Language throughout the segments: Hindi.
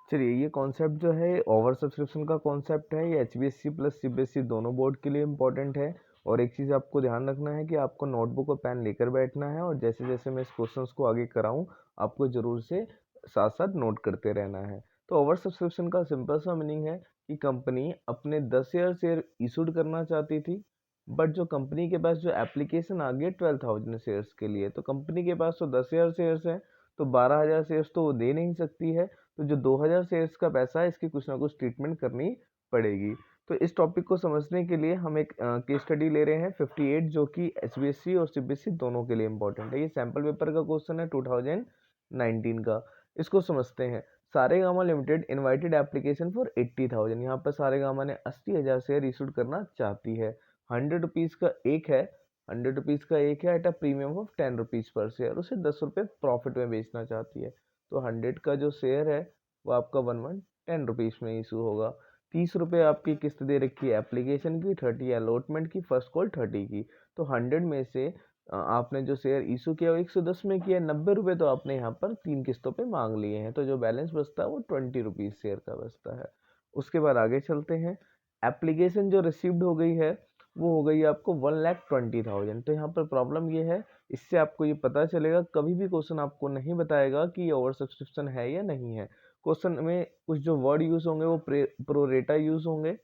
चलिए, ये कॉन्सेप्ट जो है ओवर सब्सक्रिप्शन का कॉन्सेप्ट है। ये एचबीएससी प्लस सीबीएसई दोनों बोर्ड के लिए इम्पोर्टेंट है। और एक चीज़ आपको ध्यान रखना है कि आपको नोटबुक और पेन लेकर बैठना है, और जैसे जैसे मैं इस क्वेश्चंस को आगे कराऊं आपको ज़रूर से साथ साथ नोट करते रहना है। तो ओवर सब्सक्रिप्शन का सिंपल सा मीनिंग है कि कंपनी अपने 10,000 शेयर इशूड करना चाहती थी, बट जो कंपनी के पास जो एप्लीकेशन आ गई 12,000 शेयर्स के लिए, तो कंपनी के पास तो 10,000 शेयर्स हैं, तो 12,000 शेयर्स तो वो दे नहीं सकती है। तो जो 2,000 शेयर्स का पैसा है, इसकी कुछ ना कुछ ट्रीटमेंट करनी पड़ेगी। तो इस टॉपिक को समझने के लिए हम एक केस स्टडी ले रहे हैं 58, जो कि एचबीएससी और सीबीएसई दोनों के लिए इंपॉर्टेंट है। ये सैम्पल पेपर का क्वेश्चन है 2019 का। इसको समझते हैं। Saregama limited invited application for 80,000। यहाँ पर सारेगामा ने 80,000 शेयर इशूड करना चाहती है। 100 रुपीज़ का एक है, 100 रुपीज़ का एक है at a premium of 10 rupees पर शेयर। उसे 10 रुपये प्रॉफिट में बेचना चाहती है। तो 100 का जो शेयर है वो आपका 10 रुपीज़ में इशू होगा। 30 रुपये आपकी किस्त दे रखी है एप्लीकेशन की, 30 अलॉटमेंट की, फर्स्ट कॉल 30 की। तो 100 में से आपने जो शेयर इशू किया वो 110 में किया, 90 रुपये तो आपने यहाँ पर 3 किस्तों पे मांग लिए हैं। तो जो बैलेंस बचता है वो 20 रुपीज़ शेयर का बचता है। उसके बाद आगे चलते हैं। एप्लीकेशन जो रिसीव्ड हो गई है वो हो गई है आपको 1,20,000। तो यहाँ पर प्रॉब्लम ये है, इससे आपको ये पता चलेगा, कभी भी क्वेश्चन आपको नहीं बताएगा कि ये ओवर सब्सक्रिप्शन है या नहीं है। क्वेश्चन में कुछ जो वर्ड यूज होंगे वो प्रोरेटा यूज होंगे,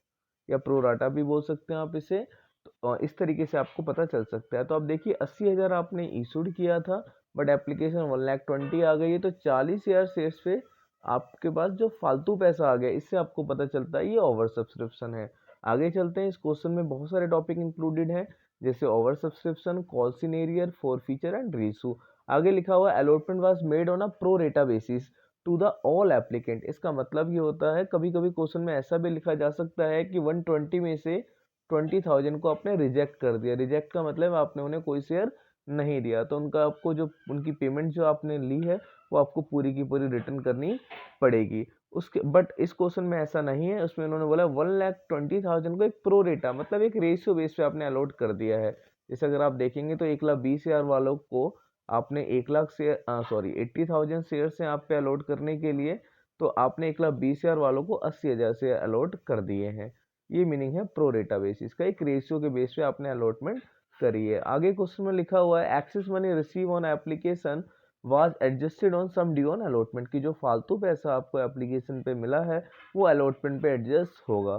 या प्रोराटा भी बोल सकते हैं आप इसे। तो इस तरीके से आपको पता चल सकता है। तो आप देखिए 80,000 आपने इशूड किया था, बट एप्लीकेशन 1,20,000 आ गई है, तो 40,000 शेयर्स पे आपके पास जो फालतू पैसा आ गया, इससे आपको पता चलता है ये ओवर सब्सक्रिप्शन है। आगे चलते हैं। इस क्वेश्चन में बहुत सारे टॉपिक इंक्लूडेड हैं, जैसे over subscription, call scenario, four feature and ratio. आगे लिखा हुआ allotment was made on a pro rata basis to the all applicant. इसका मतलब ये होता है, कभी कभी क्वेश्चन में ऐसा भी लिखा जा सकता है कि 120 में से 20,000 को आपने रिजेक्ट कर दिया। रिजेक्ट का मतलब आपने उन्हें कोई शेयर नहीं दिया, तो उनका आपको जो उनकी पेमेंट जो आपने ली है वो आपको पूरी की पूरी रिटर्न करनी पड़ेगी। उसके बट इस क्वेश्चन में ऐसा नहीं है। उसमें उन्होंने बोला 1,20,000 को एक प्रो रेटा मतलब एक रेशियो बेस पे आपने अलॉट कर दिया है। जैसे अगर आप देखेंगे तो 1,20,000 वालों को आपने 1,00,000 शेयर 80,000 शेयर से आप पे अलॉट करने के लिए, तो आपने 1,20,000 वालों को 80,000 से अलॉट कर दिए हैं। ये मीनिंग है प्रो रेटा बेसिस का, एक रेशियो के बेस पे आपने अलॉटमेंट करी है। आगे क्वेश्चन में लिखा हुआ है excess money receive on application was adjusted on sum due on allotment, की जो फालतू पैसा आपको एप्लीकेशन पे मिला है वो अलॉटमेंट पे एडजस्ट होगा।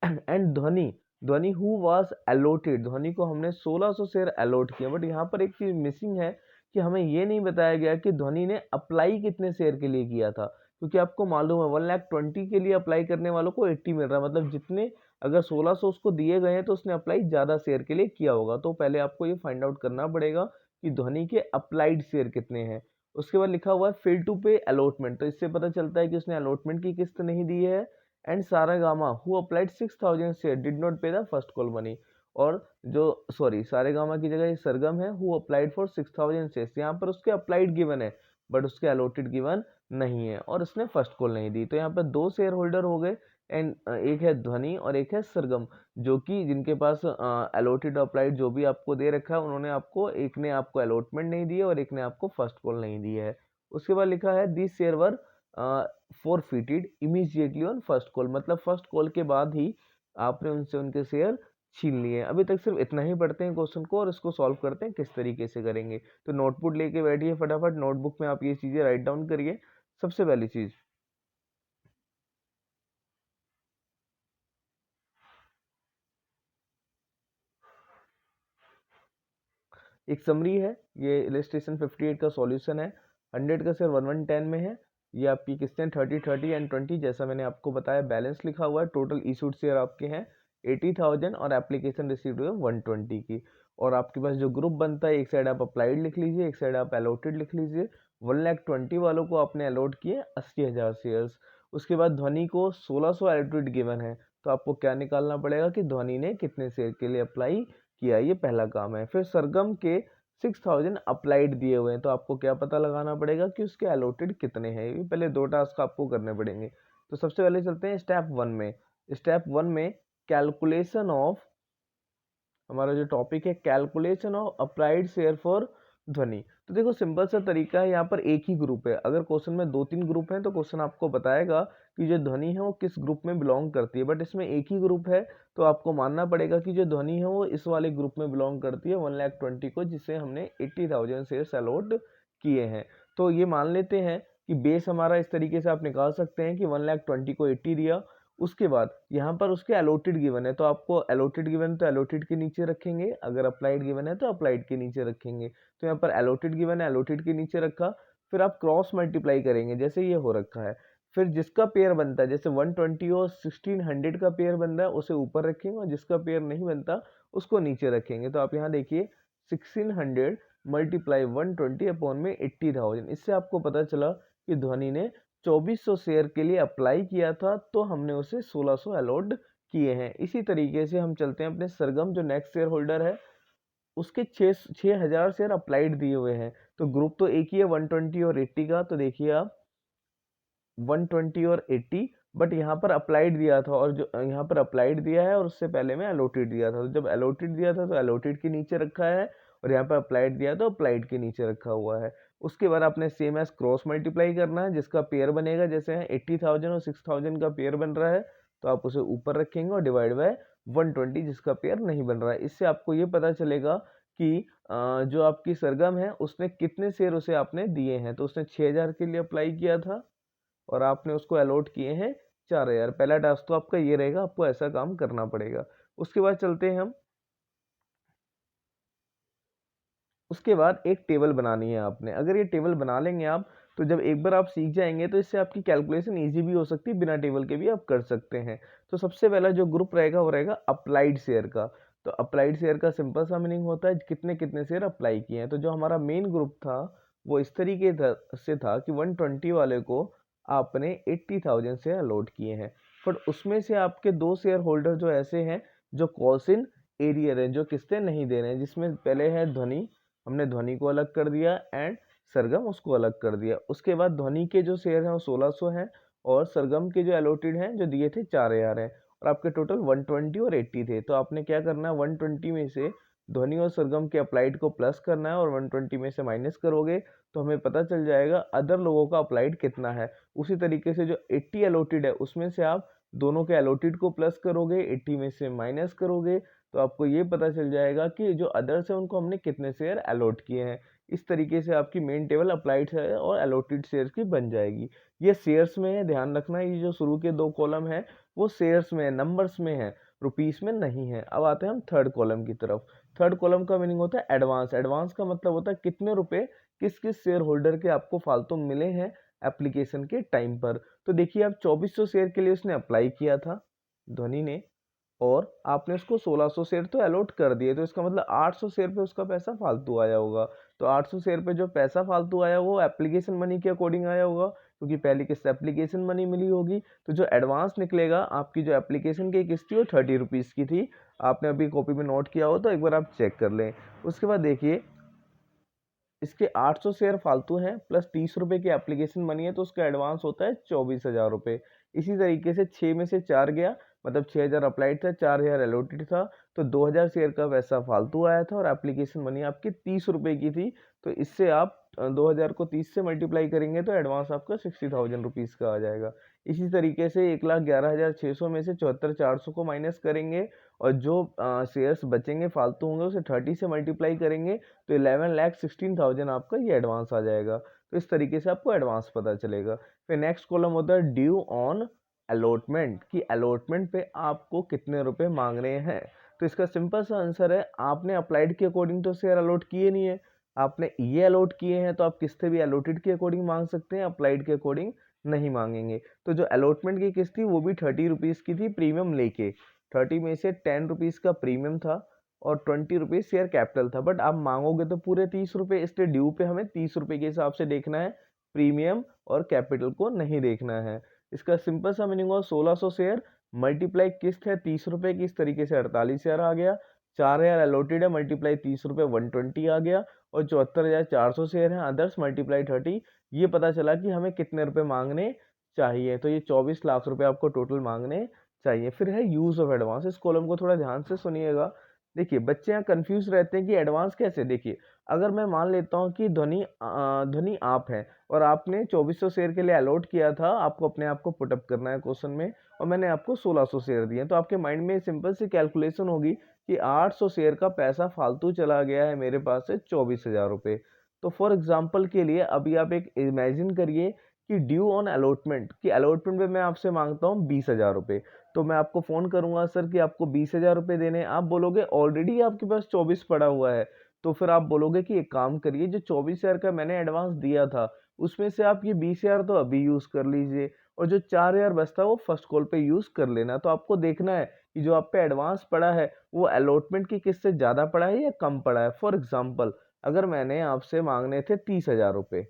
एंड ध्वनि ध्वनि हु वाज अलॉटेड, ध्वनि को हमने 1,600 शेयर अलॉट किया, बट यहाँ पर एक चीज मिसिंग है कि हमें ये नहीं बताया गया कि ध्वनि ने अप्लाई कितने शेयर के लिए किया था। क्योंकि आपको मालूम है 1,20,000 के लिए अप्लाई करने वालों को 80 मिल रहा है, मतलब जितने अगर 1,600 उसको दिए गए हैं तो उसने अप्लाई ज़्यादा शेयर के लिए किया होगा। तो पहले आपको ये फाइंड आउट करना पड़ेगा कि ध्वनि के अप्लाइड शेयर कितने हैं। उसके बाद लिखा हुआ है फेल टू पे अलॉटमेंट, तो इससे पता चलता है कि उसने अलॉटमेंट की किस्त नहीं दी है। And Saregama who applied 6,000 share did not पे द फर्स्ट कॉल मनी, और जो सारेगामा की जगह ये सरगम है हु अप्लाइड फॉर 6,000 शेयर्स, यहाँ पर उसके अप्लाइड गिवन है बट उसके अलॉटेड गिवन नहीं है, और उसने फर्स्ट कॉल नहीं दी। तो यहाँ पर दो शेयर होल्डर हो गए, एंड एक है ध्वनि और एक है सरगम, जो कि जिनके पास अलॉटेड अप्लाइड जो भी आपको दे रखा है, उन्होंने आपको, एक ने आपको अलॉटमेंट नहीं दी है और एक ने आपको फर्स्ट कॉल नहीं दी है। उसके बाद लिखा है this share were forfeited immediately on first call, मतलब फर्स्ट कॉल के बाद ही आपने उनसे उनके शेयर छीन लिए। अभी तक सिर्फ इतना ही पढ़ते हैं क्वेश्चन को और इसको सॉल्व करते हैं किस तरीके से करेंगे। तो नोटबुक लेके बैठिए फटाफट, नोटबुक में आप ये चीजें राइट डाउन करिए। सबसे पहली चीज, एक समरी है, ये इलस्ट्रेशन 58 का सॉल्यूशन है। 100 का शेयर 1,110 में है। ये आपकी किस्तें 30, 30 एंड 20, जैसा मैंने आपको बताया। बैलेंस लिखा हुआ है, टोटल इशूड शेयर आपके हैं 80,000 और एप्लीकेशन रिसीव्ड हुए 120 की। और आपके पास जो ग्रुप बनता है, एक साइड आप अप्लाइड लिख लीजिए, एक साइड आप अलॉटेड लिख लीजिए। 1,20,000 वालों को आपने अलॉट किए 80,000 शेयर्स। उसके बाद ध्वनि को 1,600 अलॉटेड गिवन है, तो आपको क्या निकालना पड़ेगा कि ध्वनि ने कितने शेयर के लिए अप्लाई किया, ये पहला काम है। फिर सरगम के 6,000 अप्लाइड दिए हुए हैं, तो आपको क्या पता लगाना पड़ेगा कि उसके अलॉटेड कितने हैं। ये पहले दो टास्क आपको करने पड़ेंगे। तो सबसे पहले चलते हैं स्टेप 1 में। स्टेप 1 में कैलकुलेशन ऑफ, हमारा जो टॉपिक है calculation of applied share for ध्वनि। तो देखो सिंपल सा तरीका है, यहाँ पर एक ही ग्रुप है। अगर क्वेश्चन में 2-3 ग्रुप हैं तो क्वेश्चन आपको बताएगा कि जो ध्वनि है वो किस ग्रुप में बिलोंग करती है, बट इसमें एक ही ग्रुप है तो आपको मानना पड़ेगा कि जो ध्वनि है वो इस वाले ग्रुप में बिलोंग करती है 1,20,000 को, जिसे हमने 80,000 शेयर्स अलॉट किए हैं। तो ये मान लेते हैं कि बेस हमारा इस तरीके से आप निकाल सकते हैं कि 1,20,000 को 80 दिया। उसके बाद यहाँ पर उसके अलॉटेड गिवन है, तो आपको अलॉटेड गिवन तो अलॉटेड के नीचे रखेंगे, अगर अप्लाइड गिवन है तो अप्लाइड के नीचे रखेंगे। तो यहाँ पर अलॉटेड गिवन है, अलॉटेड के नीचे रखा। फिर आप क्रॉस मल्टीप्लाई करेंगे जैसे ये हो रखा है। फिर जिसका पेयर बनता है, जैसे 120 और 1600 का पेयर बनता है उसे ऊपर रखेंगे, और जिसका पेयर नहीं बनता उसको नीचे रखेंगे। तो आप यहाँ देखिए 1600 मल्टीप्लाई 120 अपॉन में 80,000। इससे आपको पता चला कि ध्वनि ने 2400 शेयर के लिए अप्लाई किया था, तो हमने उसे 1600 अलॉट किए हैं। इसी तरीके से हम चलते हैं अपने सरगम, जो नेक्स्ट शेयर होल्डर है, उसके 6,000 शेयर अप्लाइड दिए हुए हैं। तो ग्रुप तो एक ही है 120 और 80 का। तो देखिए आप 120 और 80, बट यहाँ पर अप्लाइड दिया था, और जो यहाँ पर अप्लाइड दिया है और उससे पहले में अलॉटेड दिया था। तो जब अलॉटेड दिया था तो अलॉटेड के नीचे रखा है, और यहाँ पर अप्लाइड दिया तो अप्लाइड के नीचे रखा हुआ है। उसके बाद आपने सेम एज क्रॉस मल्टीप्लाई करना है, जिसका पेयर बनेगा, जैसे 80,000 और 6,000 का पेयर बन रहा है तो आप उसे ऊपर रखेंगे, और डिवाइड बाय 120 जिसका पेयर नहीं बन रहा है। इससे आपको ये पता चलेगा कि जो आपकी सरगम है उसने कितने शेयर उसे आपने दिए हैं। तो उसने 6,000 के लिए अप्लाई किया था और आपने उसको अलॉट किए हैं 4,000। पहला टास्क तो आपका ये रहेगा, आपको ऐसा काम करना पड़ेगा। उसके बाद चलते हैं हम, उसके बाद एक टेबल बनानी है आपने। अगर ये टेबल बना लेंगे आप, तो जब एक बार आप सीख जाएंगे तो इससे आपकी कैलकुलेशन इजी भी हो सकती है, बिना टेबल के भी आप कर सकते हैं। तो सबसे पहला जो ग्रुप रहेगा वो रहेगा अप्लाइड शेयर का। तो अप्लाइड शेयर का सिंपल सा मीनिंग होता है कितने कितने शेयर अप्लाई किए हैं। तो जो हमारा मेन ग्रुप था वो इस तरीके से था कि 120 वाले को आपने 80,000 शेयर अलॉट किए हैं। बट उसमें से आपके दो शेयर होल्डर जो ऐसे हैं जो कॉसिन एरियर है, जो किस्तें नहीं दे रहे हैं, जिसमें पहले है ध्वनि, हमने ध्वनि को अलग कर दिया, एंड सरगम उसको अलग कर दिया। उसके बाद ध्वनि के जो शेयर हैं वो 1600 हैं, और सरगम के जो अलॉटेड हैं जो दिए थे 4,000 हैं, और आपके टोटल 120 और 80 थे। तो आपने क्या करना है, 120 में से ध्वनि और सरगम के अप्लाइड को प्लस करना है, और 120 में से माइनस करोगे तो हमें पता चल जाएगा अदर लोगों का अप्लाइड कितना है। उसी तरीके से जो 80 अलॉटेड है उसमें से आप दोनों के अलॉटेड को प्लस करोगे, 80 में से माइनस करोगे, तो आपको ये पता चल जाएगा कि जो अदर्स है उनको हमने कितने शेयर अलॉट किए हैं। इस तरीके से आपकी मेन टेबल अप्लाइड शेयर और अलॉटेड शेयर्स की बन जाएगी। ये शेयर्स में है, ध्यान रखना, ये जो शुरू के दो कॉलम है वो शेयर्स में है, नंबर्स में है, रुपीस में नहीं है। अब आते हैं हम थर्ड कॉलम की तरफ। थर्ड कॉलम का मीनिंग होता है एडवांस। एडवांस का मतलब होता है कितने रुपए किस किस शेयर होल्डर के आपको फालतू मिले हैं एप्लीकेशन के टाइम पर। तो देखिए आप 2400 शेयर के लिए उसने अप्लाई किया था ध्वनि ने, और आपने उसको 1600 शेयर तो अलॉट कर दिए, तो इसका मतलब 800 शेयर पे उसका पैसा फालतू आया होगा। तो 800 शेयर पे जो पैसा फालतू आया वो एप्लीकेशन मनी के अकॉर्डिंग आया होगा, क्योंकि पहली किस्त एप्लीकेशन मनी मिली होगी। तो जो एडवांस निकलेगा, आपकी जो एप्लीकेशन की किस्त थी वो 30 रुपीज़ की थी। आपने अभी कॉपी में नोट किया हो तो एक बार आप चेक कर लें। उसके बाद देखिए इसके 800 शेयर फालतू हैं, प्लस 30 रुपए की एप्लीकेशन मनी है, तो उसका एडवांस होता है 24,000 रुपये। इसी तरीके से 6 में से 4 गया, मतलब 6,000 अप्लाइड था, 4,000 अलॉटेड था, तो 2,000 शेयर का पैसा फालतू आया था, और एप्लीकेशन मनी आपकी 30 रुपए की थी। तो इससे आप 2,000 को 30 से मल्टीप्लाई करेंगे तो एडवांस आपका 60,000 रुपीज़ का आ जाएगा। इसी तरीके से 1,11,600 में से 74,400 को माइनस करेंगे, और जो शेयर्स बचेंगे फालतू होंगे उसे 30 से मल्टीप्लाई करेंगे, तो 11,16,000 आपका ये एडवांस आ जाएगा। तो इस तरीके से आपको एडवांस पता चलेगा। फिर नेक्स्ट कॉलम होता है ड्यू ऑन अलॉटमेंट, कि अलॉटमेंट पे आपको कितने रुपए मांग रहे हैं। तो इसका सिंपल सा आंसर है, आपने अप्लाइड के अकॉर्डिंग तो शेयर अलॉट किए नहीं है, आपने ये अलॉट किए हैं, तो आप किस्तें भी अलॉटेड के अकॉर्डिंग मांग सकते हैं, अप्लाइड के अकॉर्डिंग नहीं मांगेंगे। तो जो अलॉटमेंट की किस्त थी वो भी 30 रुपीज़ की थी प्रीमियम लेके। 30 में से 10 रुपीज़ का प्रीमियम था और 20 रुपीज़ शेयर कैपिटल था, बट आप मांगोगे तो पूरे 30 रुपये, इसलिए ड्यू पे हमें 30 रुपये के हिसाब से देखना है, प्रीमियम और कैपिटल को नहीं देखना है। इसका सिंपल सा मीनिंग हुआ 1600 शेयर मल्टीप्लाई किस्त है 30 रुपये की, इस तरीके से 48,000 आ गया। 4,000 अलॉटेड है, मल्टीप्लाई 30 रुपये 120 आ गया, और 74,400 शेयर हैं अदर्स, मल्टीप्लाई 30। ये पता चला कि हमें कितने रुपए मांगने चाहिए, तो ये 24 लाख रुपए आपको टोटल मांगने चाहिए। फिर है यूज ऑफ एडवांस। इस कॉलम को थोड़ा ध्यान से सुनिएगा। देखिए बच्चे यहाँ कंफ्यूज रहते हैं कि एडवांस कैसे। देखिए अगर मैं मान लेता हूँ कि ध्वनि आप है और आपने 2400 शेयर के लिए अलॉट किया था, आपको अपने आप को पुटअप करना है क्वेश्चन में, और मैंने आपको 1600 शेयर दिए, तो आपके माइंड में सिंपल सी कैलकुलेशन होगी कि 800 शेयर का पैसा फालतू चला गया है मेरे पास से 24,000 रुपये। तो फॉर एग्जाम्पल के लिए अभी आप एक इमेजिन करिए कि ड्यू ऑन अलॉटमेंट, कि अलॉटमेंट में मैं आपसे मांगता हूँ 20,000 रुपये। तो मैं आपको फ़ोन करूंगा सर कि आपको 20,000 रुपये देने हैं। आप बोलोगे ऑलरेडी आपके पास 24 पड़ा हुआ है। तो फिर आप बोलोगे कि एक काम करिए, जो 24,000 का मैंने एडवांस दिया था उसमें से आप ये 20,000 तो अभी यूज़ कर लीजिए, और जो 4,000 बचता है वो फर्स्ट कॉल पे यूज़ कर लेना। तो आपको देखना है कि जो आप पे एडवांस पड़ा है वो अलॉटमेंट की किस्त से ज़्यादा पड़ा है या कम पड़ा है। फॉर एग्जाम्पल अगर मैंने आपसे मांगने थे 30,000 रुपये,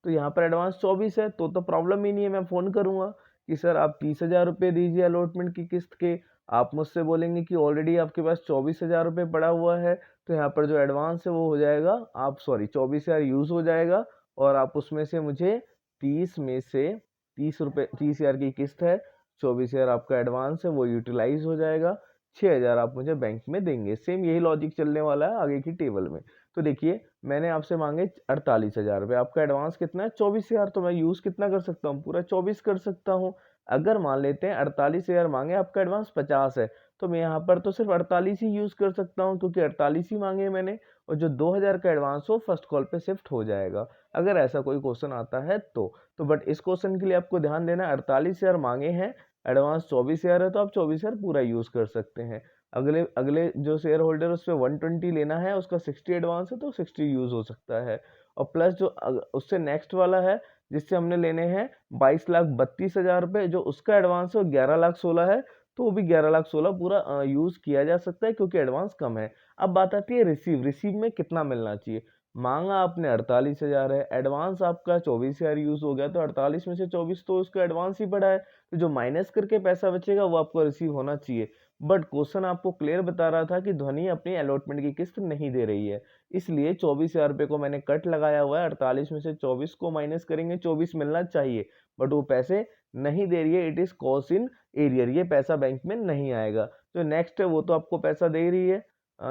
तो यहाँ पर एडवांस 24 है, तो प्रॉब्लम ही नहीं है। मैं फ़ोन करूंगा कि सर आप 30,000 रुपये दीजिए अलॉटमेंट की किस्त के। आप मुझसे बोलेंगे कि ऑलरेडी आपके पास 24,000 रुपये पड़ा हुआ है, तो यहाँ पर जो एडवांस है वो हो जाएगा, आप सॉरी 24,000 यूज़ हो जाएगा, और आप उसमें से मुझे 30 में से 30 रुपये, 30,000 की किस्त है, 24,000 आपका एडवांस है वो यूटिलाइज हो जाएगा, 6,000 आप मुझे बैंक में देंगे। सेम यही लॉजिक चलने वाला है आगे की टेबल में। तो देखिए मैंने आपसे मांगे 48,000 रुपये, आपका एडवांस कितना है 24,000, तो मैं यूज़ कितना कर सकता हूँ, पूरा 24 कर सकता हूँ। अगर मान लेते हैं 48,000 मांगे, आपका एडवांस 50 है, तो मैं यहाँ पर तो सिर्फ 48 ही यूज़ कर सकता हूँ, क्योंकि 48 ही मांगे मैंने, और जो 2,000 का एडवांस हो फर्स्ट कॉल पे शिफ्ट हो जाएगा, अगर ऐसा कोई क्वेश्चन आता है तो बट इस क्वेश्चन के लिए आपको ध्यान देना 48,000 मांगे हैं, एडवांस 24,000 है, तो आप 24,000 पूरा यूज़ कर सकते हैं। अगले अगले जो शेयर होल्डर उस पर 120 लेना है, उसका 60 एडवांस है तो 60 यूज हो सकता है। और प्लस जो उससे नेक्स्ट वाला है जिससे हमने लेने हैं 22,32,000 रुपये, जो उसका एडवांस है 11,16,000 है, तो वो भी 11,16,000 पूरा यूज किया जा सकता है क्योंकि एडवांस कम है। अब बात आती है रिसीव में कितना मिलना चाहिए। मांगा आपने 48,000 है, एडवांस आपका 24,000 यूज हो गया, तो 48 में से 24 तो उसका एडवांस ही पड़ा है, तो जो माइनस करके पैसा बचेगा वो आपको रिसीव होना चाहिए। बट क्वेश्चन आपको क्लियर बता रहा था कि ध्वनि अपनी अलॉटमेंट की किस्त नहीं दे रही है, इसलिए 24,000 रुपये को मैंने कट लगाया हुआ है। 48 में से 24 को माइनस करेंगे, 24 मिलना चाहिए, बट वो पैसे नहीं दे रही है। It is cost in arrear, ये पैसा बैंक में नहीं आएगा। जो नेक्स्ट है वो तो आपको पैसा दे रही है।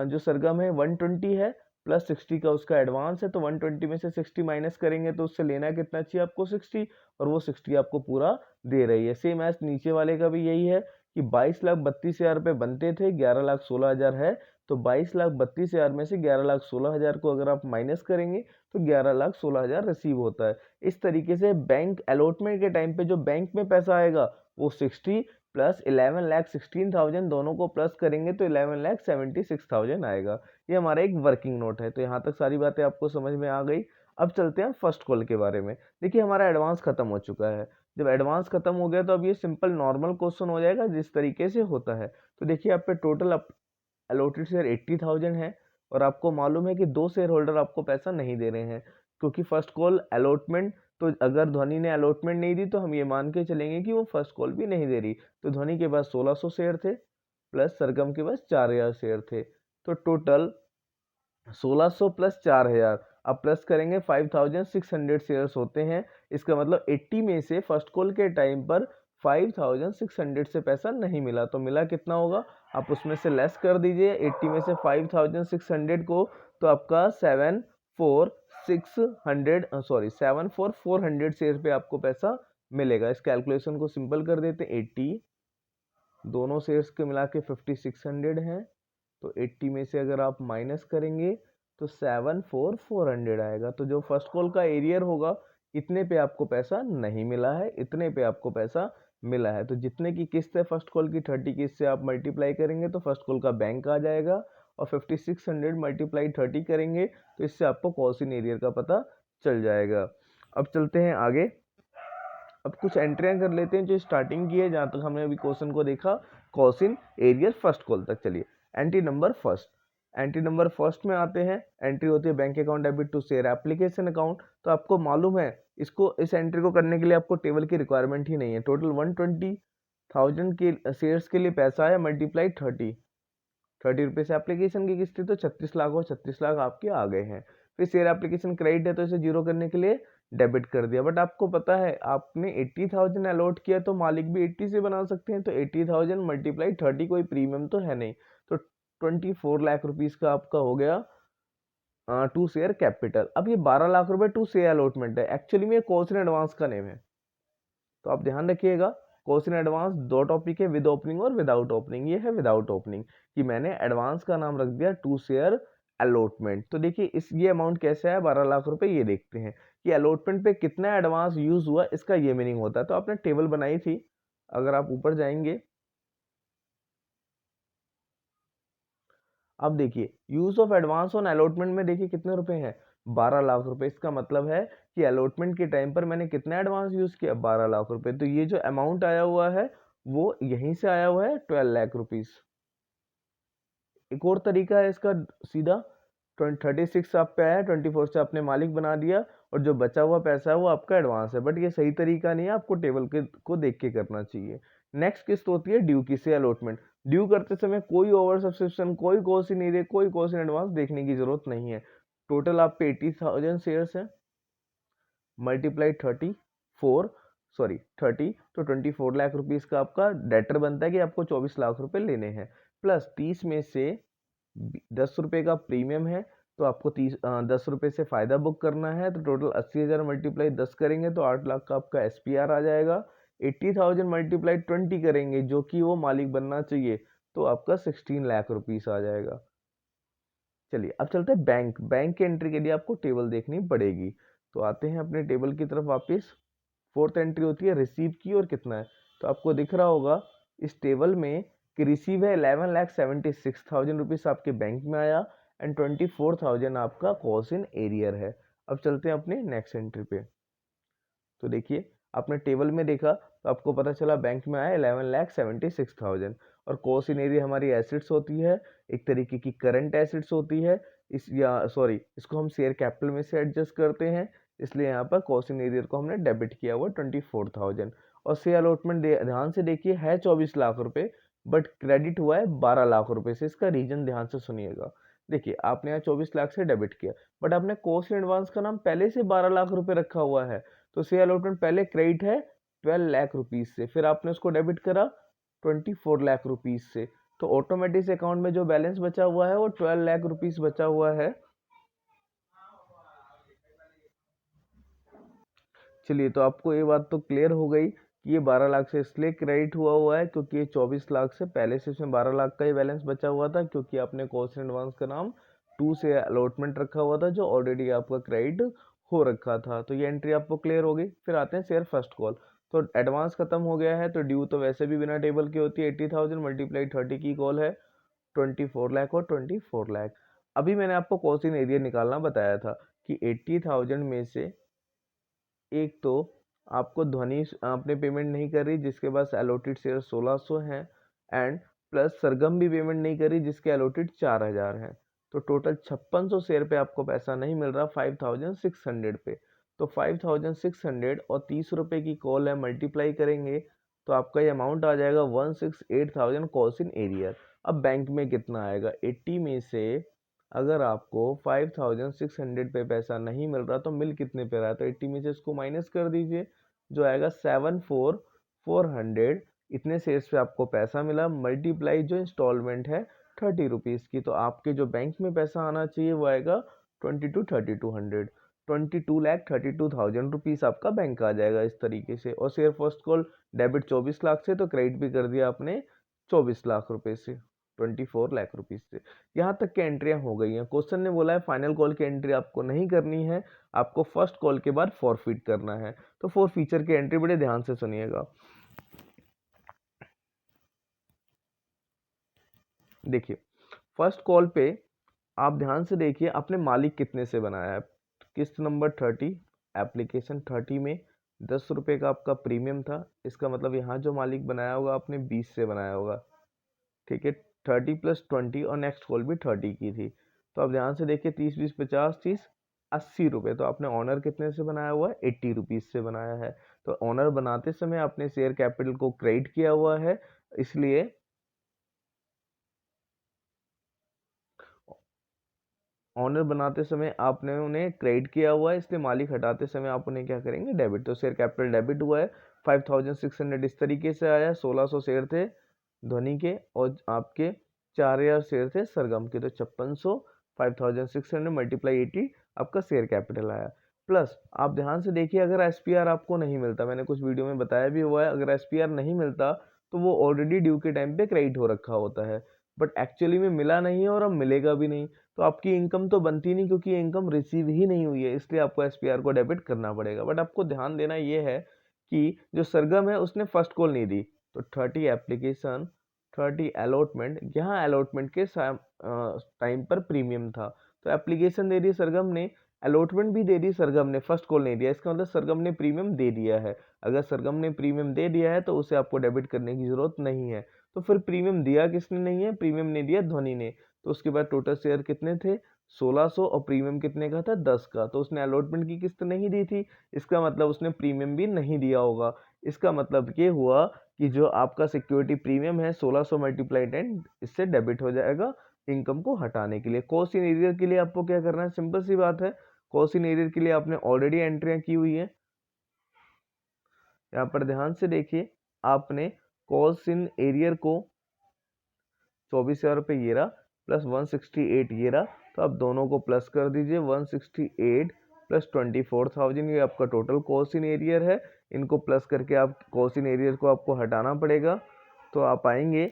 जो सरगम है 120 है, प्लस 60 का उसका एडवांस है, तो 120 में से 60 माइनस करेंगे तो उससे लेना कितना चाहिए आपको 60, और वो 60 आपको पूरा दे रही है। सेम एज नीचे वाले का भी यही है कि 22,32,000 रुपये बनते थे, 11,16,000 है, तो 22,32,000 में से 11,16,000 को अगर आप माइनस करेंगे तो 11,16,000 रिसीव होता है। इस तरीके से बैंक अलॉटमेंट के टाइम पे जो बैंक में पैसा आएगा वो 60 प्लस 11,16,000 दोनों को प्लस करेंगे तो 11,76,000 आएगा। ये हमारा एक वर्किंग नोट है। तो यहाँ तक सारी बातें आपको समझ में आ गई। अब चलते हैं फर्स्ट कॉल के बारे में। देखिए हमारा एडवांस खत्म हो चुका है। जब एडवांस खत्म हो गया तो अब ये सिंपल नॉर्मल क्वेश्चन हो जाएगा जिस तरीके से होता है। तो देखिए आप पे टोटल अलॉटेड शेयर 80,000 है, और आपको मालूम है कि दो शेयर होल्डर आपको पैसा नहीं दे रहे हैं, क्योंकि फर्स्ट कॉल अलॉटमेंट, तो अगर ध्वनि ने अलॉटमेंट नहीं दी तो हम ये मान के चलेंगे कि वो फर्स्ट कॉल भी नहीं दे रही। तो ध्वनि के पास 1600 शेयर थे, प्लस सरगम के पास 4,000 शेयर थे, तो टोटल 1600 प्लस 4,000, अब प्लस करेंगे 5,600 शेयर्स होते हैं। इसका मतलब 80 में से फर्स्ट कॉल के टाइम पर 5,600 से पैसा नहीं मिला, तो मिला कितना होगा आप उसमें से लेस कर दीजिए 80 में से 5,600 को, तो आपका 7,400 शेयर पे आपको पैसा मिलेगा। इस कैलकुलेशन को सिंपल कर देते हैं, 80 दोनों शेयर्स के मिला के 5,600 हैं, तो 80 में से अगर आप माइनस करेंगे तो 7,400 आएगा। तो जो फर्स्ट कॉल का एरियर होगा इतने पे आपको पैसा नहीं मिला है, इतने पे आपको पैसा मिला है। तो जितने की किस्त है फर्स्ट कॉल की 30 किस्त से आप मल्टीप्लाई करेंगे तो फर्स्ट कॉल का बैंक आ जाएगा, और 5,600 मल्टीप्लाई 30 करेंगे तो इससे आपको कॉस्ट इन एरियर का पता चल जाएगा। अब चलते हैं आगे। अब कुछ एंट्रियां कर लेते हैं जो स्टार्टिंग की है, जहां तक हमने अभी क्वेश्चन को देखा cost in arrear first call तक। चलिए एंट्री नंबर फर्स्ट में आते हैं। एंट्री होती है bank account debit to share application account. तो आपको मालूम है इसको, इस एंट्री को करने के लिए आपको टेबल की रिक्वायरमेंट ही नहीं है। टोटल 120,000 के शेयर्स के लिए पैसा है, मल्टीप्लाई 30 रुपये से एप्लीकेशन की किस्त थी, तो 36 लाख और 36 लाख आपके आ गए हैं। फिर शेयर एप्लीकेशन क्रेडिट है तो इसे जीरो करने के लिए डेबिट कर दिया। बट आपको पता है आपने 80,000 अलॉट किया तो मालिक भी 80 से बना सकते हैं, तो 80,000 मल्टीप्लाई 30 कोई प्रीमियम तो है नहीं, तो 24 लाख रुपीज़ का आपका हो गया टू शेयर कैपिटल। अब ये 12 लाख रुपए टू शेयर अलॉटमेंट है, एक्चुअली में कॉस्ट इन एडवांस का नेम है, तो आप ध्यान रखिएगा। कॉस्ट इन एडवांस दो टॉपिक है, विद ओपनिंग और विदाउट ओपनिंग। ये है विदाउट ओपनिंग कि मैंने एडवांस का नाम रख दिया टू शेयर अलॉटमेंट। तो देखिए इस ये अमाउंट कैसे है 12 लाख रुपए, ये देखते हैं कि अलॉटमेंट पे कितना एडवांस यूज हुआ, इसका ये मीनिंग होता है। तो आपने टेबल बनाई थी, अगर आप ऊपर जाएंगे, अब देखिए use of advance on allotment में देखिए कितने रुपए हैं, 12 लाख रुपए। इसका मतलब है कि अलॉटमेंट के टाइम पर मैंने कितना एडवांस यूज किया, 12 लाख रुपए। तो ये जो अमाउंट आया हुआ है वो यहीं से आया हुआ है, 12 लाख रुपीज। एक और तरीका है इसका सीधा, 36 आप पे आया, 24 से आपने मालिक बना दिया, और जो बचा हुआ पैसा है वो आपका एडवांस है। बट ये सही तरीका नहीं है, आपको टेबल के को देख के करना चाहिए। नेक्स्ट किस्त होती है ड्यू की से अलॉटमेंट। ड्यू करते समय कोई ओवर सब्सक्रिप्शन, कोई कॉस्ट इन एरिया, कोई कॉस्ट इन एडवांस देखने की जरूरत नहीं है। टोटल आप पे 80,000 शेयर्स है, मल्टीप्लाई 30, तो 24 लाख रुपीज का आपका डेटर बनता है कि आपको 24 लाख रुपए लेने हैं। प्लस 30 में से 10 रुपए का प्रीमियम है, तो आपको 10 रुपए से फायदा बुक करना है। तो टोटल 80,000 मल्टीप्लाई 10 करेंगे तो 8 लाख का आपका एसपीआर आ जाएगा। 80,000 मल्टीप्लाई 20 करेंगे, जो कि वो मालिक बनना चाहिए, तो आपका 16 लाख रुपीज आ जाएगा। चलिए अब चलते हैं बैंक। बैंक के एंट्री के लिए आपको टेबल देखनी पड़ेगी, तो आते हैं अपने टेबल की तरफ वापस। फोर्थ एंट्री होती है रिसीव की, और कितना है, तो आपको दिख रहा होगा इस टेबल में कि रिसीव है 11,76,000 रुपीज आपके बैंक में आया, एंड 24,000 आपका कॉस्ट इन एरियर है। अब चलते हैं अपने नेक्स्ट एंट्री पे। तो देखिए आपने टेबल में देखा तो आपको पता चला बैंक में आया 11,76,000, और कॉस्ट इन एरिया हमारी एसेट्स होती है, एक तरीके की करंट एसेट्स होती है। इस या सॉरी इसको हम शेयर कैपिटल में से एडजस्ट करते हैं, इसलिए यहाँ पर कॉस्ट इन एरियर को हमने डेबिट किया हुआ 24,000। और शेयर अलॉटमेंट ध्यान से देखिए है 24 लाख रुपए, बट क्रेडिट हुआ है 12 लाख रुपए से। इसका रीजन ध्यान से सुनिएगा। देखिए आपने यहाँ 24 लाख से डेबिट किया, बट आपने कॉस्ट इन एडवांस का नाम पहले से 12 लाख रुपए रखा हुआ है, तो शेयर अलॉटमेंट पहले क्रेडिट है 12 लाख रुपीज से, फिर आपने उसको डेबिट करा 24 लाख रुपीज से, तो ऑटोमेटिक अकाउंट में जो बैलेंस बचा हुआ है वो 12 लाख रुपीज बचा हुआ है। चलिए तो आपको ये बात तो क्लियर हो गई कि ये 12 लाख से इसलिए क्रेडिट हुआ है क्योंकि ये 24 लाख से पहले से इसमें 12 लाख का ही बैलेंस बचा हुआ था, क्योंकि आपने कॉस्ट इन एडवांस का नाम टू से अलॉटमेंट रखा हुआ था, जो ऑलरेडी आपका क्रेडिट हो रखा था। तो ये एंट्री आपको क्लियर हो गई। फिर आते हैं शेयर फर्स्ट कॉल। तो एडवांस खत्म हो गया है, तो ड्यू तो वैसे भी बिना टेबल की होती है, 80,000 मल्टीप्लाई 30 की कॉल है 24 लाख और 24 लाख। अभी मैंने आपको कॉस्ट इन एरिया निकालना बताया था कि 80,000 में से एक तो आपको ध्वनि आपने पेमेंट नहीं करी, जिसके पास अलॉटेड शेयर 1600 हैं, एंड प्लस सरगम भी पेमेंट नहीं करी जिसके अलॉटेड 4000 हैं। तो टोटल 5600 शेयर पे आपको पैसा नहीं मिल रहा, 5600 पे। तो 5600 और 30 रुपए की कॉल है, मल्टीप्लाई करेंगे तो आपका ये अमाउंट आ जाएगा 168,000 कॉस्ट इन एरियर। अब बैंक में कितना आएगा, 80 में से अगर आपको 5600 पे पैसा नहीं मिल रहा तो मिल कितने पे रहा है, तो 80 में से इसको माइनस कर दीजिए, जो आएगा 74,400। इतने शेयर्स पे आपको पैसा मिला, मल्टीप्लाई जो इंस्टॉलमेंट है 30 रुपीज़ की, तो आपके जो बैंक में पैसा आना चाहिए वो आएगा 22,200, 22,32,000 रुपीज़ आपका बैंक आ जाएगा इस तरीके से। और share first call debit 24 lakh से, तो क्रेडिट भी कर दिया आपने 24 लाख रुपए से, 24 लाख रुपीज से। यहाँ तक की एंट्रियां हो गई हैं। क्वेश्चन ने बोला है फाइनल कॉल की एंट्री आपको नहीं करनी है, आपको फर्स्ट कॉल के बाद फॉरफिट करना है। तो फॉर फीचर की एंट्री बड़े ध्यान से सुनिएगा। देखिए फर्स्ट कॉल पे आप ध्यान से देखिए आपने मालिक कितने से बनाया है। किस्त नंबर 30, एप्लीकेशन 30 में 10 रुपए का आपका प्रीमियम था, इसका मतलब यहाँ जो मालिक बनाया होगा आपने 20 से बनाया होगा, ठीक है। 30 + 20 और नेक्स्ट कॉल भी 30 की थी। तो अब ध्यान से देखिए 30 20 50 30 80 रुपए, तो आपने ऑनर कितने से बनाया हुआ है, 80 रुपीज से बनाया है। तो ऑनर बनाते समय आपने शेयर कैपिटल को क्रेडिट किया हुआ है, इसलिए ऑनर बनाते समय आपने उन्हें क्रेडिट किया हुआ है, इसलिए मालिक हटाते समय आप उन्हें क्या करेंगे, डेबिट। तो शेयर कैपिटल डेबिट हुआ है, 5600 इस तरीके से आया। 1600 शेयर थे ध्वनि के, और आपके 4000 शेयर थे सरगम के, तो 5600 5600 मल्टीप्लाई 80 आपका शेयर कैपिटल आया। प्लस आप ध्यान से देखिए, अगर एसपीआर आपको नहीं मिलता, मैंने कुछ वीडियो में बताया भी हुआ है, अगर एसपीआर नहीं मिलता तो वो ऑलरेडी ड्यू के टाइम पे क्रेडिट हो रखा होता है, बट एक्चुअली में मिला नहीं है और अब मिलेगा भी नहीं, तो आपकी इनकम तो बनती नहीं, क्योंकि इनकम रिसीव ही नहीं हुई है, इसलिए आपको एसपीआर को डेबिट करना पड़ेगा। बट आपको ध्यान देना ये है कि जो सरगम है उसने फर्स्ट कॉल नहीं दी, तो 30 एप्लीकेशन 30 अलॉटमेंट, यहाँ अलॉटमेंट के टाइम पर प्रीमियम था, तो एप्लीकेशन दे दी सरगम ने, अलॉटमेंट भी दे दी सरगम ने, फर्स्ट कॉल नहीं दिया, इसका मतलब सरगम ने प्रीमियम दे दिया है। अगर सरगम ने प्रीमियम दे दिया है तो उसे आपको डेबिट करने की जरूरत नहीं है। तो फिर प्रीमियम दिया किसने नहीं है, प्रीमियम ने दिया ध्वनि ने, तो उसके बाद टोटल शेयर कितने थे 1600 और प्रीमियम कितने का था 10 का, तो उसने अलॉटमेंट की किस्त नहीं दी थी, इसका मतलब उसने प्रीमियम भी नहीं दिया होगा। इसका मतलब ये हुआ कि जो आपका सिक्योरिटी प्रीमियम है 1600 मल्टीप्लाई 10 इससे डेबिट हो जाएगा इनकम को हटाने के लिए। कॉस्ट इन एरियर के लिए आपको क्या करना है, सिंपल सी बात है, कॉस्ट इन एरियर के लिए आपने ऑलरेडी एंट्रियां की हुई है, यहाँ पर ध्यान से देखिए, आपने कॉस्ट इन एरियर को 24,000 रुपये ये रहा प्लस 168 ये रहा, तो आप दोनों को प्लस कर दीजिए, 168 प्लस 24,000 ये आपका टोटल कॉस्ट इन एरियर है, इनको प्लस करके आप कॉस्ट इन एरियर को आपको हटाना पड़ेगा, तो आप आएंगे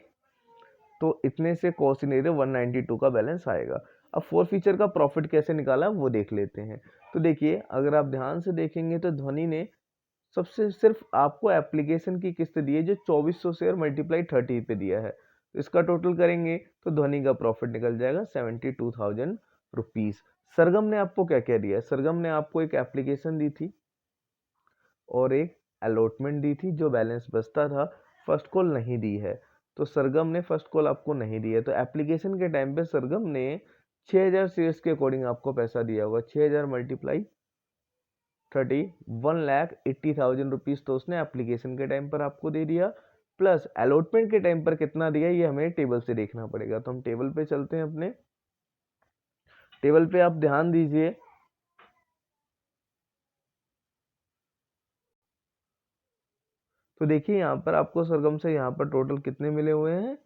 तो इतने से कॉस्ट इन एरियर 192 का बैलेंस आएगा। अब फोर फीचर का प्रॉफिट कैसे निकाला वो देख लेते हैं। तो देखिए, अगर आप ध्यान से देखेंगे तो ध्वनि ने सबसे सिर्फ आपको एप्लीकेशन की किस्त दी है जो 2400 शेयर मल्टीप्लाई 30 पे दिया है, तो इसका टोटल करेंगे तो ध्वनि का प्रॉफिट निकल जाएगा 72,000 रुपीज। सरगम ने आपको क्या क्या दिया, सरगम ने आपको एक एप्लीकेशन दी थी और एक अलॉटमेंट दी थी, जो बैलेंस बचता था फर्स्ट कॉल नहीं दी है, तो सरगम ने फर्स्ट कॉल आपको नहीं दी है, तो एप्लीकेशन के टाइम पे सरगम ने 6000 शेयर्स के अकॉर्डिंग आपको पैसा दिया होगा, 6000 मल्टीप्लाई 30 1,80,000 रुपीज तो उसने एप्लीकेशन के टाइम पर आपको दे दिया, प्लस अलॉटमेंट के टाइम पर कितना दिया ये हमें टेबल से देखना पड़ेगा, तो हम टेबल पे चलते हैं, अपने टेबल पे आप ध्यान दीजिए, तो देखिए यहाँ पर आपको सरगम से यहाँ पर टोटल कितने मिले हुए हैं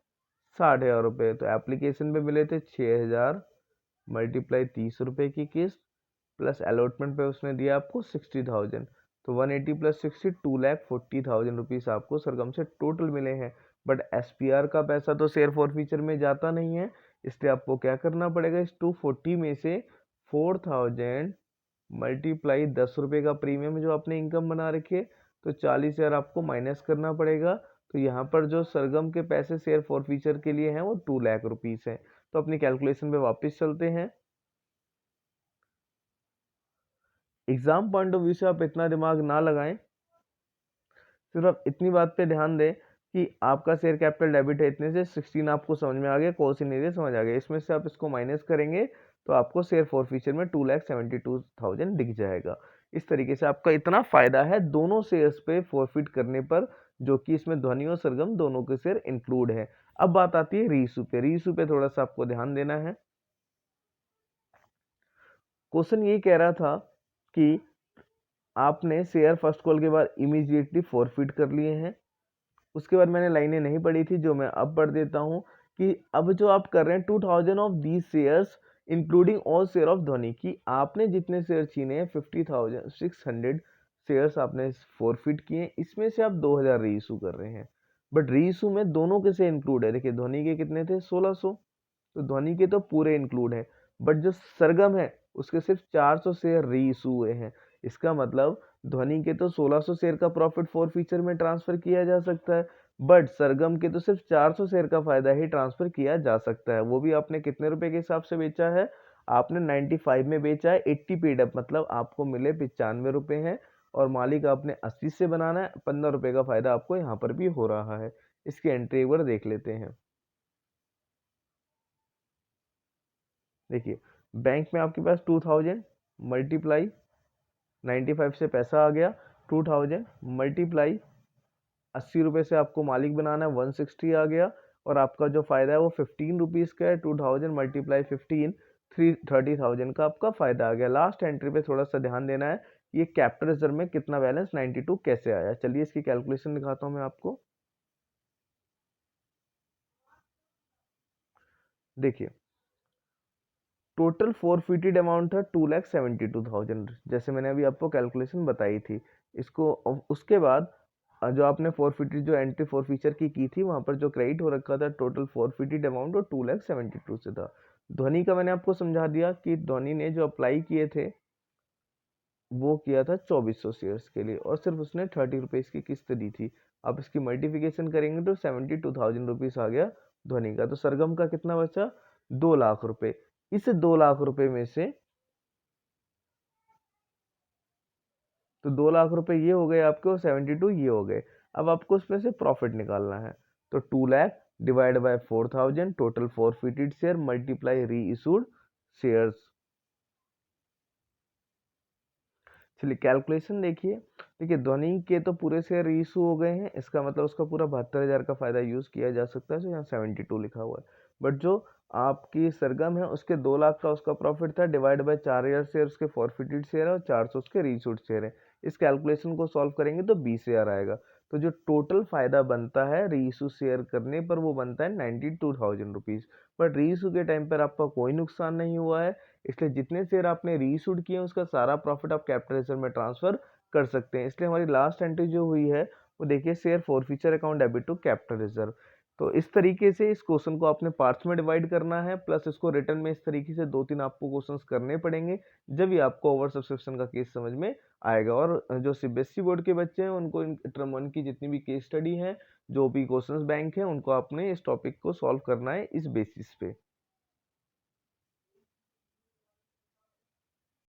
60,000 रुपये, तो एप्लीकेशन पे मिले थे 6,000 मल्टीप्लाई 30 रुपये की किस्त, प्लस अलॉटमेंट पे उसने दिया आपको 60,000, तो 180 प्लस 60 2,40,000 रुपीज़ आपको सरगम से टोटल मिले हैं। बट एसपीआर का पैसा तो शेयर फॉर फ्यूचर में जाता नहीं है, इसलिए आपको क्या करना पड़ेगा, इस 240 में से 4,000 मल्टीप्लाई 10 रुपये का प्रीमियम जो आपने इनकम बना रखी है, तो 40,000 आपको माइनस करना पड़ेगा, तो यहाँ पर जो सरगम के पैसे शेयर फॉर फ्यूचर के लिए हैं वो 2 लाख रुपीज़ हैं। तो अपनी कैलकुलेशन पे वापस चलते हैं। एग्जाम पॉइंट ऑफ व्यू से आप इतना दिमाग ना लगाएं, सिर्फ आप इतनी बात पे ध्यान दें कि आपका शेयर कैपिटल डेबिट है इतने से 16 आपको समझ में आ गया, कॉस्ट इन एरियर समझ आ गया, इसमें से आप इसको माइनस करेंगे तो आपको शेयर फॉर फ्यूचर में 2,72,000 दिख जाएगा। इस तरीके से आपका इतना फायदा है दोनों शेयर्स पे फॉरफिट करने पर, जो कि इसमें ध्वनि और सरगम दोनों के शेयर इंक्लूड है। अब बात आती है रीइशू पे, रीइशू पे थोड़ा सा आपको ध्यान देना है। क्वेश्चन ये कह रहा था कि आपने शेयर फर्स्ट कॉल के बाद इमीडिएटली फॉरफिट कर लिए हैं, उसके बाद मैंने लाइनें नहीं पढ़ी थी जो मैं अब पढ़ देता हूं कि अब जो आप कर रहे हैं 2000 of these shares including all share of ध्वनि, की आपने जितने शेयर छीने हैं 50,600 शेयर्स आपने फॉरफिट किए, इसमें से आप 2000 रीइशू कर रहे हैं, बट रीइशू में दोनों के से इंक्लूड है, देखिए ध्वनि के कितने थे 1600, तो ध्वनि के तो पूरे इंक्लूड है, बट जो सरगम है उसके सिर्फ 400 शेयर रीइशू हुए हैं, इसका मतलब ध्वनि के तो 1600 शेयर का प्रॉफिट फॉर फ्यूचर में ट्रांसफर किया जा सकता है, बट सरगम के तो सिर्फ 400 शेयर का फायदा ही ट्रांसफर किया जा सकता है, वो भी आपने कितने रुपए के हिसाब से बेचा है, आपने 95 में बेचा है, 80 पेड अप, मतलब आपको मिले 95 रुपए हैं, और मालिक आपने 80 से बनाना है, 15 रुपए का फायदा आपको यहाँ पर भी हो रहा है। इसकी एंट्री एक बार देख लेते हैं। देखिए, बैंक में आपके पास 2000 मल्टीप्लाई 95 से पैसा आ गया, 2000 मल्टीप्लाई 80 रुपये से आपको मालिक बनाना है, 160 आ गया, और आपका जो फायदा है वो 15 रुपीज़ का है, 2000 मल्टीप्लाई 15 30,000 का आपका फायदा आ गया। लास्ट एंट्री पे थोड़ा सा ध्यान देना है, ये कैपिटल रिजर्व में कितना बैलेंस 92 कैसे आया, चलिए इसकी कैलकुलेशन दिखाता हूँ मैं आपको। देखिए, टोटल फोरफिटेड अमाउंट था 2,72,000, जैसे मैंने अभी आपको कैलकुलेशन बताई थी। इसको उसके बाद जो आपने फोरफिटेड जो एंट्री फोर फीचर की थी, वहां पर जो क्रेडिट हो रखा था टोटल फोरफिटेड अमाउंट वो 2,72,000 से था। ध्वनि का मैंने आपको समझा दिया कि ध्वनि ने जो अप्लाई किए थे वो किया था 2400 शेयर्स के लिए, और सिर्फ उसने 30 रुपीज की किस्त दी थी। आप इसकी मल्टीप्लिकेशन करेंगे तो 72,000 रुपीज आ गया ध्वनि का। तो सरगम का कितना बचा? 2 लाख रुपए। इस 2 लाख रुपए में से, तो 2 लाख रुपए ये हो गए आपके और 72 ये हो गए। अब आपको उसमें से प्रॉफिट निकालना है। तो 2 lakh divide by 4,000 total forfeited share multiply री इशूड शेयर्स। चलिए कैलकुलेशन देखिए। देखिए, ध्वनि के तो पूरे शेयर रीइशू हो गए हैं, इसका मतलब उसका पूरा 72,000 का फायदा यूज किया जा सकता है, तो यहाँ 72 लिखा हुआ है। बट जो आपकी सरगम है उसके 2 लाख का उसका प्रॉफिट था, डिवाइड बाय 4,000 शेयर उसके फॉरफिटेड शेयर है और 400 उसके रीइशूड शेयर है। इस कैलकुलेशन को सॉल्व करेंगे तो 20,000 आएगा। तो जो टोटल फायदा बनता है रीइशू शेयर करने पर वो बनता है 92,000 रुपीज। बट रीइशू के टाइम पर आपका कोई नुकसान नहीं हुआ है, इसलिए जितने शेयर आपने रीइशूड किए उसका सारा प्रॉफिट आप कैपिटल रिजर्व में ट्रांसफर कर सकते हैं। इसलिए हमारी लास्ट एंट्री जो हुई है वो देखिए, share forfeiture account debit to capital reserve. तो इस तरीके से इस क्वेश्चन को आपने पार्ट्स में डिवाइड करना है, प्लस इसको रिटर्न में इस तरीके से 2-3 आपको क्वेश्चंस करने पड़ेंगे, जब ये आपको ओवर सब्सक्रिप्शन का केस समझ में आएगा। और जो सीबीएसई बोर्ड के बच्चे हैं उनको टर्म वन की जितनी भी केस स्टडी है, जो भी क्वेश्चंस बैंक है, उनको आपने इस टॉपिक को सॉल्व करना है इस बेसिस पे।